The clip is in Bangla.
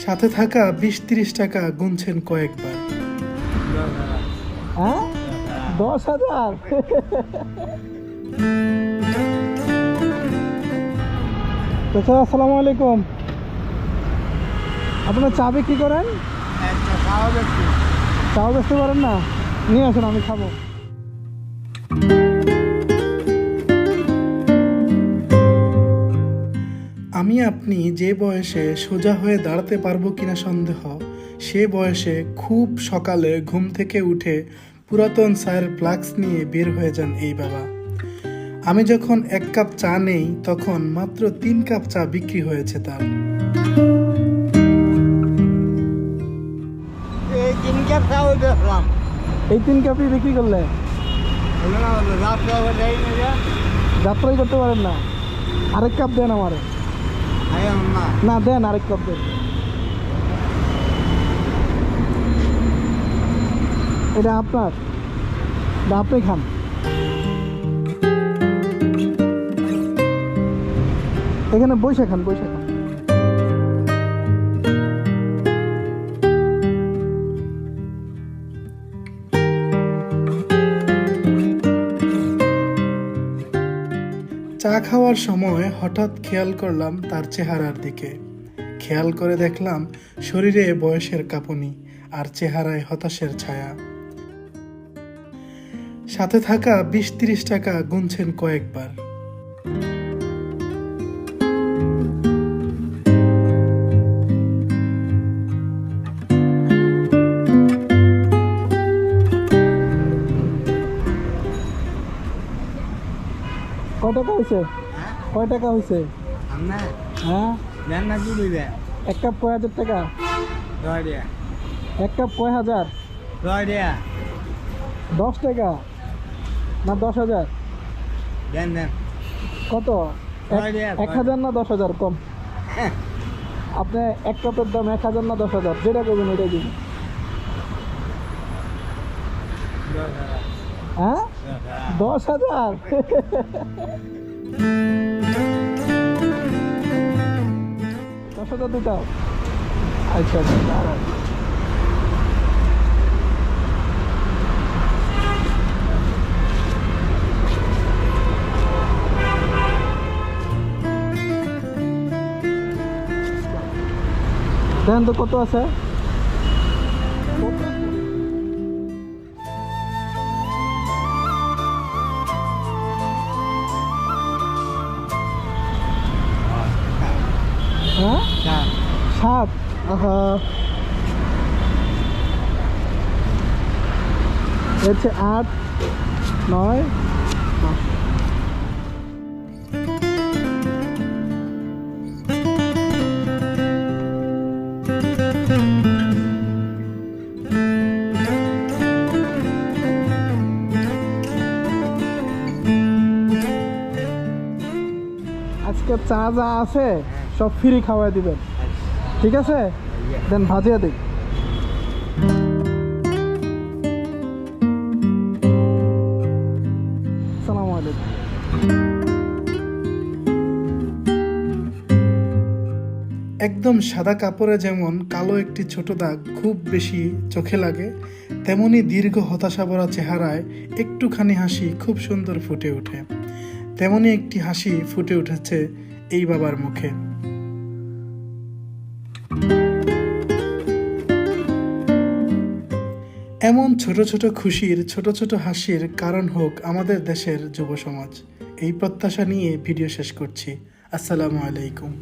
সাথে থাকা 20-30 টাকা গুনছেন কয়েকবার। হ্যাঁ 10,000। চাচা আসসালামু আলাইকুম। আপনার চা বিক্রি করেন? চাও বেচতে পারেন না? নিয়ে আসুন, আমি খাবো। আমি আপনি যে বয়সে সোজা হয়ে দাঁড়াতে পারবো কিনা সন্দেহ, সে বয়সে খুব সকালে ঘুম থেকে উঠে পুরাতন চায়ের ফ্লাক্স নিয়ে বের হয়ে যান এই বাবা। আমি যখন 1 কাপ চা নেই তখন মাত্র 3 কাপ চা বিক্রি হয়েছে তার। এই 3 কাপই বিক্রি করলে যাত্রাই করতে পারেন না? আরেক কাপ দেন আমারে। না দেন, আরেক কাপ দেন। এটা আপনার, আপনি খান। এখানে বসে খান, বসে খান। চা খাওয়ার সময় হঠাৎ খেয়াল করলাম তার চেহারার দিকে। খেয়াল করে দেখলাম শরীরে বয়সের কাঁপুনি আর চেহারায় হতাশের ছায়া। সাথে থাকা 20-30 টাকা গুনছেন কয়েকবার। কয় টাকা হয়েছে? কয় টাকা হয়েছে? হ্যাঁ 1 কাপ কয় হাজার টাকা? 1 কাপ কয় হাজার? 10 টাকা না 10,000? কত? 1,000 না 10,000? কম। আপনি 1 কাপের দাম 1,000 না 10,000? যেটা করবেন ওইটাই দিন। হ্যাঁ 10,000? দিতে হবে। আচ্ছা আচ্ছা দাঁড়ান। দেখেন তো কত আছে। হ্যাঁ 7। আহা হচ্ছে 8, 9, 10। আজকে চা যা আছে সব ফ্রি খাওয়াই দিবেন, ঠিক আছে? দেন ভাজিয়া দিই। আসসালামু আলাইকুম। একদম সাদা কাপড়ে যেমন কালো একটি ছোট দাগ খুব বেশি চোখে লাগে, তেমনি দীর্ঘ হতাশা ভরা চেহারায় একটুখানি হাসি খুব সুন্দর ফুটে ওঠে। তেমনি একটি হাসি ফুটে উঠেছে এই বাবার মুখে। এমন ছোট ছোট খুশির, ছোট ছোট হাসির কারণ হোক আমাদের দেশের যুব সমাজ। এই প্রত্যাশা নিয়ে ভিডিও শেষ করছি। আসসালামু আলাইকুম।